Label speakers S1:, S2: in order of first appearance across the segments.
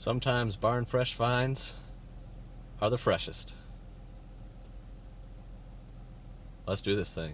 S1: Sometimes barn fresh finds are the freshest. Let's do this thing.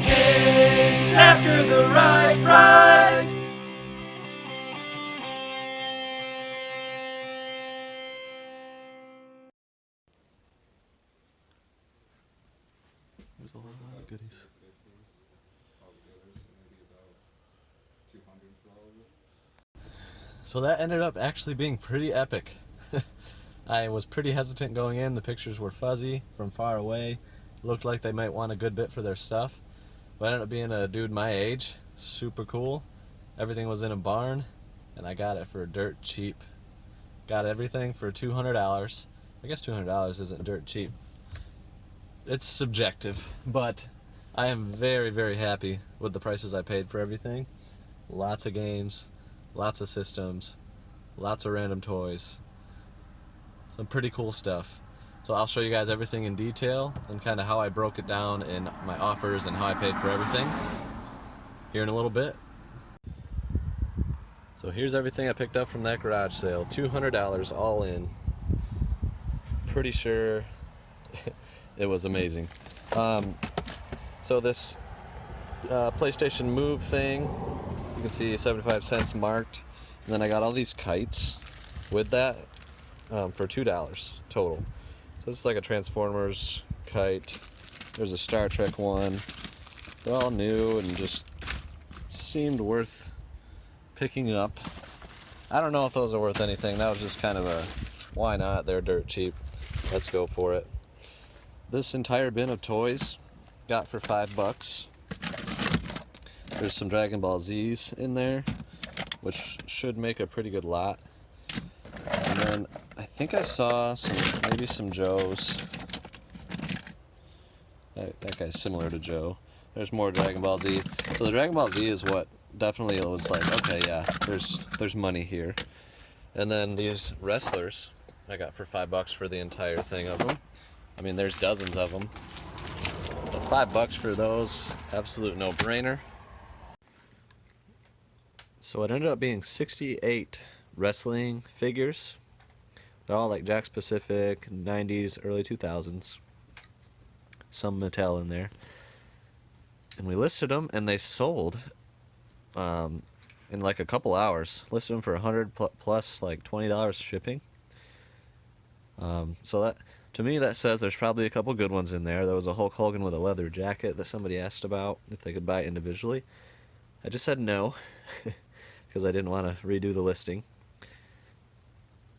S2: Chase after the right price.
S1: There's a lot of goodies. So that ended up actually being pretty epic. I was pretty hesitant going in. The pictures were fuzzy from far away. Looked like they might want a good bit for their stuff. But ended up being a dude my age. Super cool. Everything was in a barn, and I got it for dirt cheap. Got everything for $200. I guess $200 isn't dirt cheap. It's subjective, but I am very, very happy with the prices I paid for everything. Lots of games, lots of systems, lots of random toys. Some pretty cool stuff. So I'll show you guys everything in detail and kind of how I broke it down in my offers and how I paid for everything here in a little bit. So here's everything I picked up from that garage sale. $200 all in. Pretty sure it was amazing. So this PlayStation Move thing, you can see 75 cents marked. And then I got all these kites with that for $2 total. So this is like a Transformers kite. There's a Star Trek one. They're all new and just seemed worth picking up. I don't know if those are worth anything. That was just kind of a why not? They're dirt cheap. Let's go for it. This entire bin of toys got for $5. There's some Dragon Ball Z's in there, which should make a pretty good lot. And then I think I saw maybe some Joes. That guy's similar to Joe. There's more Dragon Ball Z. So the Dragon Ball Z is what definitely was like, okay, yeah, there's money here. And then these wrestlers I got for $5 for the entire thing of them. I mean, there's dozens of them. So $5 for those, absolute no-brainer. So it ended up being 68 wrestling figures. They're all like Jakks Pacific, 90s, early 2000s. Some Mattel in there. And we listed them, and they sold in like a couple hours. Listed them for $100 plus like $20 shipping. So that, to me, that says there's probably a couple good ones in there. There was a Hulk Hogan with a leather jacket that somebody asked about if they could buy it individually. I just said no because I didn't want to redo the listing.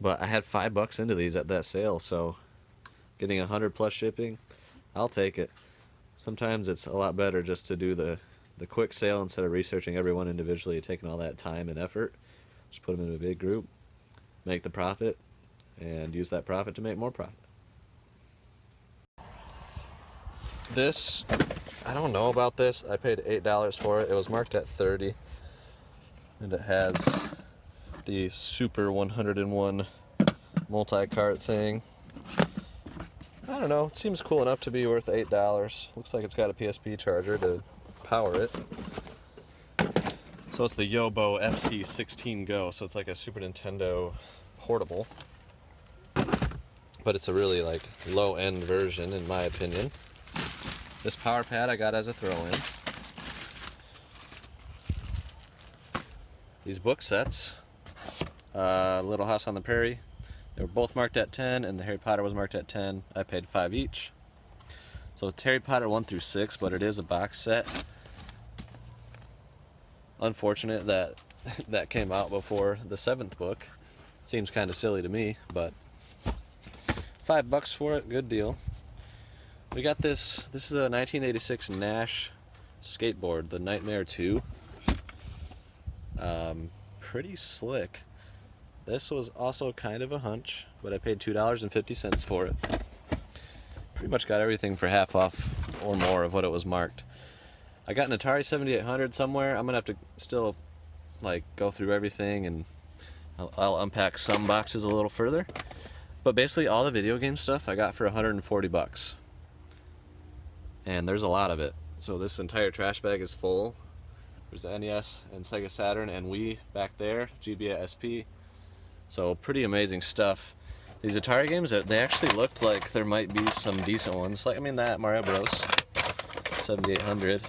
S1: But I had $5 into these at that sale, so getting $100 plus shipping, I'll take it. Sometimes it's a lot better just to do the quick sale instead of researching everyone individually, taking all that time and effort. Just put them in a big group, make the profit, and use that profit to make more profit. This, I don't know about this. I paid $8 for it. It was marked at $30, and it has the Super 101 multi-cart thing. I don't know. It seems cool enough to be worth $8. Looks like it's got a PSP charger to power it. So it's the Yobo FC16 Go. So it's like a Super Nintendo portable, but it's a really like low-end version in my opinion. This power pad I got as a throw-in. These book sets, Little House on the Prairie, they were both marked at 10, and the Harry Potter was marked at 10. I paid 5 each. So it's Harry Potter 1 through 6, but it is a box set. Unfortunate that that came out before the 7th book. Seems kind of silly to me, but $5 for it, good deal. We got this is a 1986 Nash skateboard, the Nightmare 2. Pretty slick. This was also kind of a hunch, but I paid $2.50 for it. Pretty much got everything for half off or more of what it was marked. I got an Atari 7800 somewhere. I'm gonna have to still like go through everything, and I'll unpack some boxes a little further. But basically all the video game stuff I got for 140 bucks. And there's a lot of it. So this entire trash bag is full. There's the NES and Sega Saturn and Wii back there, GBA SP. So pretty amazing stuff. These Atari games, they actually looked like there might be some decent ones. Like, I mean, that Mario Bros. 7800.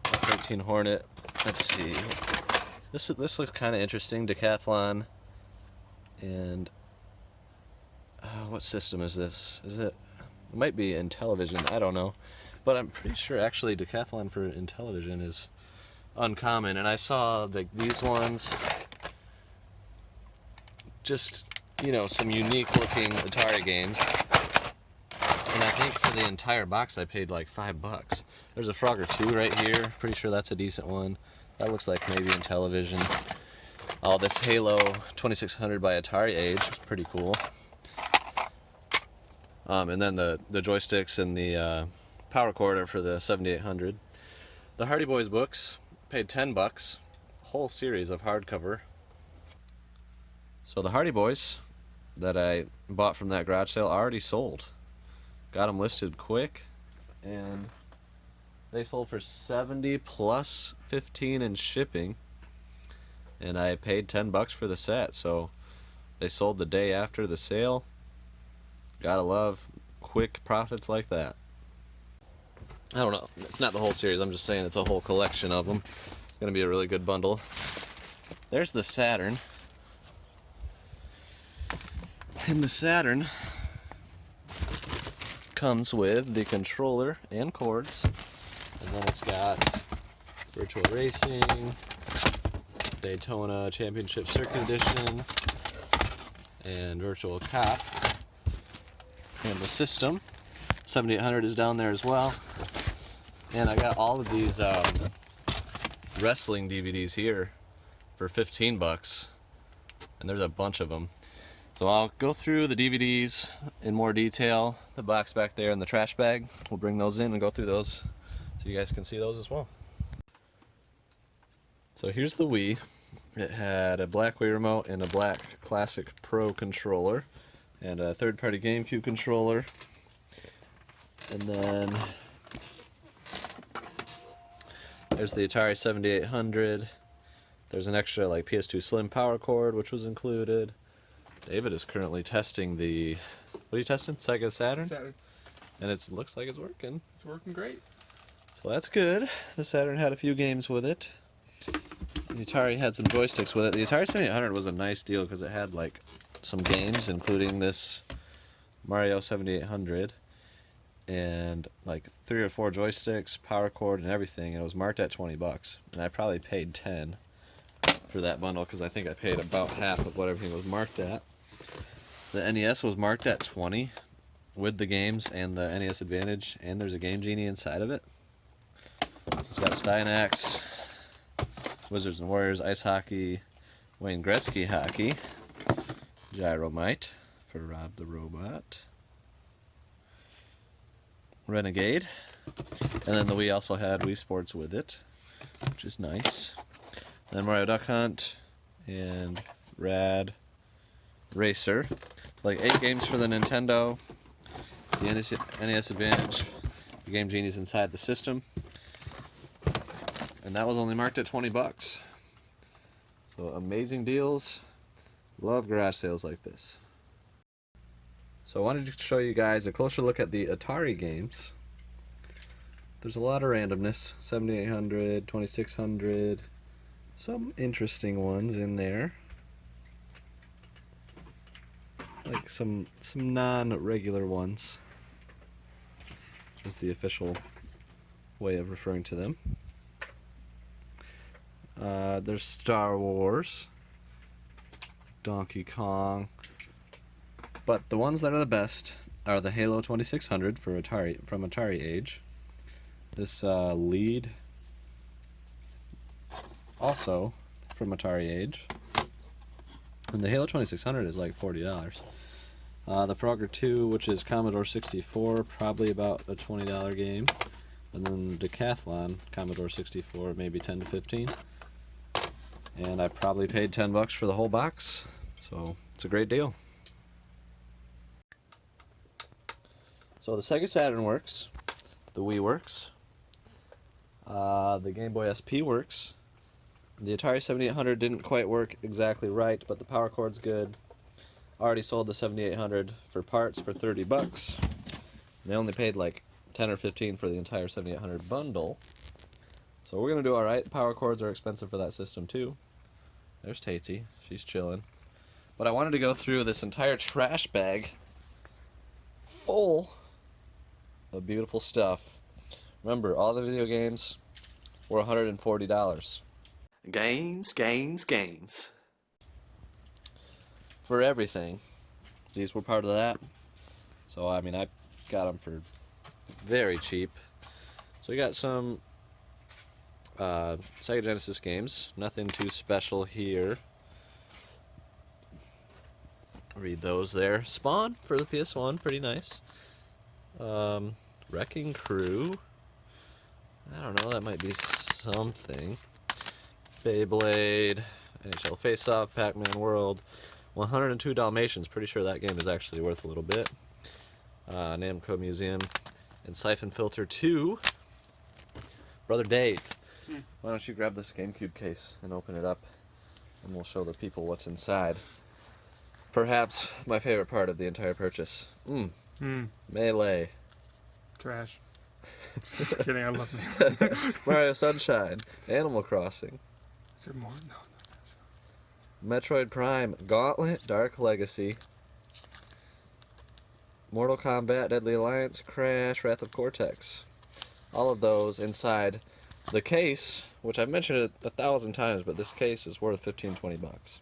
S1: 13 Hornet. Let's see. This looks kind of interesting. Decathlon. And what system is this? It might be Intellivision. I don't know. But I'm pretty sure actually Decathlon for Intellivision is uncommon. And I saw these ones, just, you know, some unique looking Atari games. And I think for the entire box I paid like $5. There's a Frogger 2 right here. Pretty sure that's a decent one. That looks like maybe Intellivision. Oh, this Halo 2600 by Atari Age is pretty cool. And then the joysticks and the power cord are for the 7800. The Hardy Boys books, paid $10. Whole series of hardcover. So the Hardy Boys that I bought from that garage sale already sold. Got them listed quick, and they sold for $70 plus $15 in shipping. And I paid $10 for the set, so they sold the day after the sale. Gotta love quick profits like that. I don't know, it's not the whole series, I'm just saying it's a whole collection of them. It's gonna be a really good bundle. There's the Saturn. And the Saturn comes with the controller and cords. And then it's got Virtual Racing, Daytona Championship Circuit Edition, and Virtual Cop. And the system, 7800 is down there as well. And I got all of these wrestling DVDs here for $15. And there's a bunch of them. So I'll go through the DVDs in more detail. The box back there in the trash bag. We'll bring those in and go through those so you guys can see those as well. So here's the Wii. It had a black Wii remote and a black Classic Pro controller and a third-party GameCube controller. And then there's the Atari 7800. There's an extra like PS2 Slim power cord which was included. David is currently testing the, what are you testing? Sega Saturn?
S3: Saturn.
S1: And it looks like it's working.
S3: It's working great.
S1: So that's good. The Saturn had a few games with it. The Atari had some joysticks with it. The Atari 7800 was a nice deal because it had like some games, including this Mario 7800, and like 3 or 4 joysticks, power cord, and everything. And it was marked at $20, and I probably paid $10 for that bundle because I think I paid about half of what everything was marked at. The NES was marked at $20 with the games and the NES Advantage, and there's a Game Genie inside of it. So it's got Steinax, Wizards and Warriors, Ice Hockey, Wayne Gretzky Hockey, Gyromite for Rob the Robot, Renegade, and then the Wii also had Wii Sports with it, which is nice. Then Mario Duck Hunt and Rad Racer. Like 8 games for the Nintendo, the NES Advantage, the Game Genie's inside the system. And that was only marked at $20. So amazing deals. Love garage sales like this. So I wanted to show you guys a closer look at the Atari games. There's a lot of randomness. 7800, 2600, some interesting ones in there. Like some non-regular ones. Is the official way of referring to them. There's Star Wars, Donkey Kong, but the ones that are the best are the Halo 2600 for Atari, from Atari Age. This lead, also from Atari Age, and the Halo 2600 is like $40. The Frogger 2, which is Commodore 64, probably about a $20 game. and then Decathlon Commodore 64, maybe 10 to 15. And I probably paid $10 for the whole box, so it's a great deal. So the Sega Saturn works, the Wii works, the Game Boy SP works, the Atari 7800 didn't quite work exactly right, but the power cord's good. Already sold the 7800 for parts for $30. They only paid like 10 or 15 for the entire 7800 bundle. So we're gonna do all right. Power cords are expensive for that system too. There's Tatesy, she's chilling. But I wanted to go through this entire trash bag full of beautiful stuff. Remember, all the video games were $140.
S2: Games, games, games.
S1: For everything. These were part of that. So, I mean, I got them for very cheap. So we got some Sega Genesis games. Nothing too special here. Read those there. Spawn for the PS1, pretty nice. Wrecking Crew. I don't know, that might be something. Beyblade, NHL Face-Off, Pac-Man World, 102 Dalmatians. Pretty sure that game is actually worth a little bit. Namco Museum, and Siphon Filter 2. Brother Dave, why don't you grab this GameCube case and open it up, and we'll show the people what's inside. Perhaps my favorite part of the entire purchase. Melee.
S3: Trash. Just kidding, I love Melee.
S1: Mario Sunshine. Animal Crossing.
S3: Is there more? No.
S1: Metroid Prime. Gauntlet. Dark Legacy. Mortal Kombat. Deadly Alliance. Crash. Wrath of Cortex. All of those inside the case, which I've mentioned it 1,000 times, but this case is worth $15-20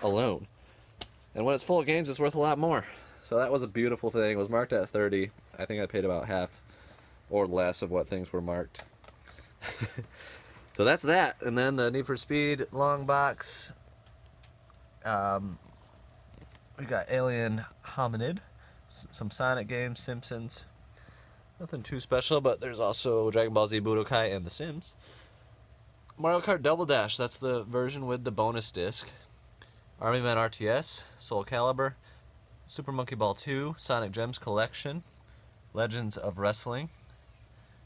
S1: alone. And when it's full of games, it's worth a lot more. So that was a beautiful thing. It was marked at 30. I think I paid about half or less of what things were marked. So that's that. And then the Need for Speed long box. We got Alien Hominid, some Sonic games, Simpsons. Nothing too special, but there's also Dragon Ball Z Budokai and The Sims. Mario Kart Double Dash, that's the version with the bonus disc. Army Men RTS, Soul Calibur, Super Monkey Ball 2, Sonic Gems Collection, Legends of Wrestling,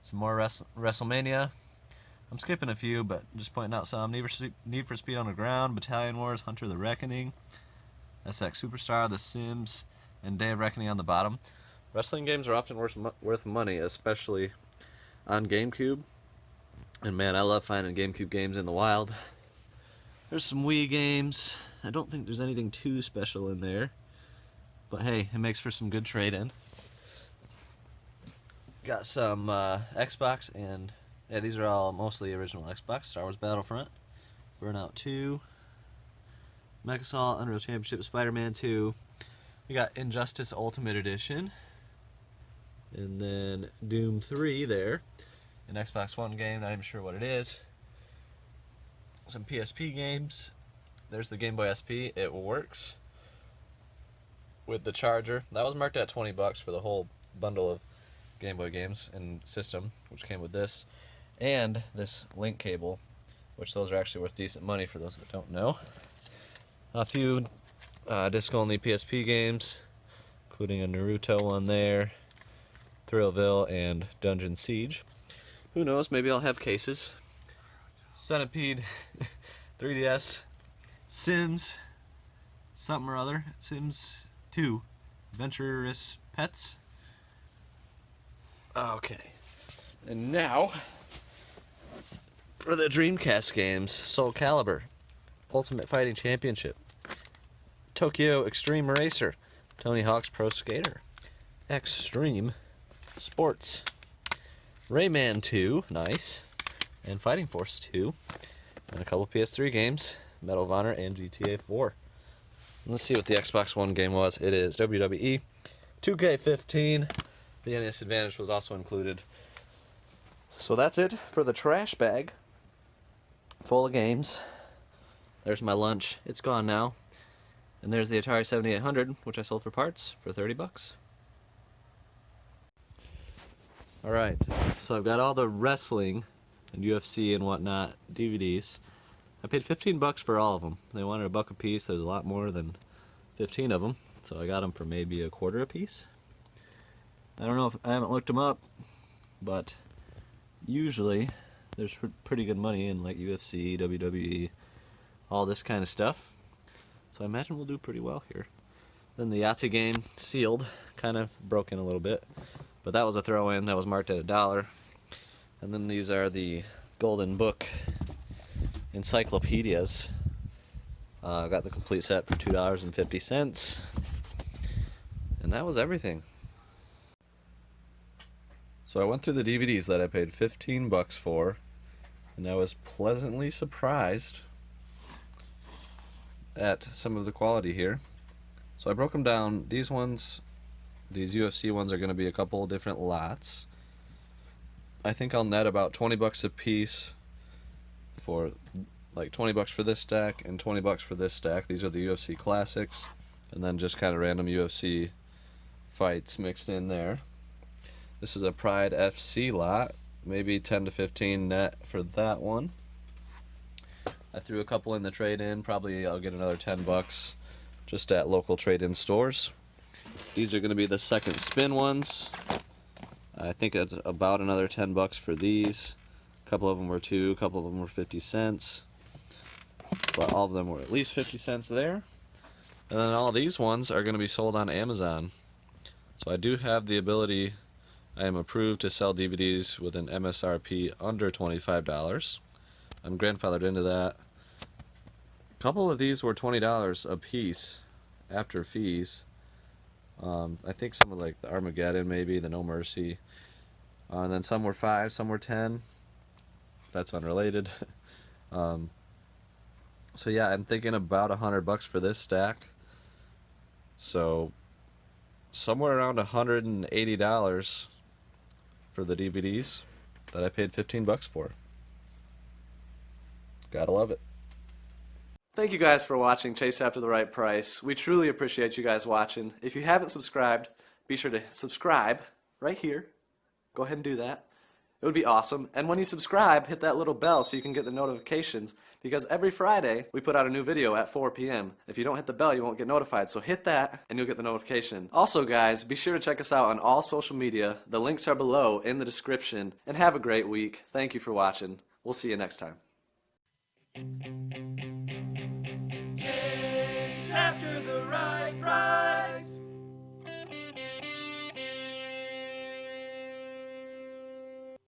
S1: some more WrestleMania. I'm skipping a few, but just pointing out some. Need for Speed Underground, Battalion Wars, Hunter the Reckoning, SX Superstar, The Sims, and Day of Reckoning on the bottom. Wrestling games are often worth money, especially on GameCube. And man, I love finding GameCube games in the wild. There's some Wii games. I don't think there's anything too special in there. But hey, it makes for some good trade-in. Got some Xbox, and yeah, these are all mostly original Xbox. Star Wars Battlefront, Burnout 2, Mechasol, Unreal Championship, Spider-Man 2. We got Injustice Ultimate Edition. And then Doom 3 there. An Xbox One game, not even sure what it is. Some PSP games. There's the Game Boy SP. It works with the charger. That was marked at $20 for the whole bundle of Game Boy games and system, which came with this. And this link cable, which those are actually worth decent money for those that don't know. A few disc-only PSP games, including a Naruto one there, Thrillville, and Dungeon Siege. Who knows, maybe I'll have cases. Centipede, 3DS, Sims, something or other, Sims 2, Adventurous Pets. Okay, and now for the Dreamcast games. Soul Calibur, Ultimate Fighting Championship, Tokyo Extreme Racer, Tony Hawk's Pro Skater, Extreme Sports, Rayman 2, nice, and Fighting Force 2, and a couple PS3 games, Medal of Honor and GTA 4. Let's see what the Xbox One game was. It is WWE 2K15. The NES Advantage was also included. So that's it for the trash bag full of games. There's my lunch. It's gone now. And there's the Atari 7800, which I sold for parts for $30. Alright, so I've got all the wrestling and UFC and whatnot DVDs. I paid 15 bucks for all of them. They wanted $1 a piece. There's a lot more than 15 of them, so I got them for maybe a quarter a piece. I don't know if I haven't looked them up, but usually there's pretty good money in like UFC, WWE, all this kind of stuff. So I imagine we'll do pretty well here. Then the Yahtzee game, sealed, kind of broken a little bit, but that was a throw-in. That was marked at $1. And then these are the Golden Book encyclopedias. I got the complete set for $2.50, and that was everything. So I went through the DVDs that I paid 15 bucks for, and I was pleasantly surprised at some of the quality here. So I broke them down. These ones, these UFC ones, are going to be a couple different lots. I think I'll net about 20 bucks a piece for, like 20 bucks for this stack and 20 bucks for this stack. These are the UFC classics, and then just kind of random UFC fights mixed in there. This is a Pride FC lot, maybe 10 to 15 net for that one. I threw a couple in the trade-in. Probably I'll get another 10 bucks just at local trade-in stores. These are going to be the second spin ones. I think it's about another 10 bucks for these. A couple of them were 2, a couple of them were 50 cents. But all of them were at least 50 cents there. And then all these ones are going to be sold on Amazon. So I do have the ability, I am approved to sell DVDs with an MSRP under $25. I'm grandfathered into that. A couple of these were $20 a piece after fees. I think some of like the Armageddon, maybe the No Mercy, and then some were 5, some were 10. That's unrelated. So yeah, I'm thinking about $100 for this stack. So somewhere around $180 for the DVDs that I paid 15 bucks for. Gotta love it.
S4: Thank you guys for watching Chase After the Right Price. We truly appreciate you guys watching. If you haven't subscribed, be sure to subscribe right here. Go ahead and do that. It would be awesome. And when you subscribe, hit that little bell so you can get the notifications, because every Friday we put out a new video at 4 p.m. If you don't hit the bell, you won't get notified. So hit that and you'll get the notification. Also guys, be sure to check us out on all social media. The links are below in the description. And have a great week. Thank you for watching. We'll see you next time.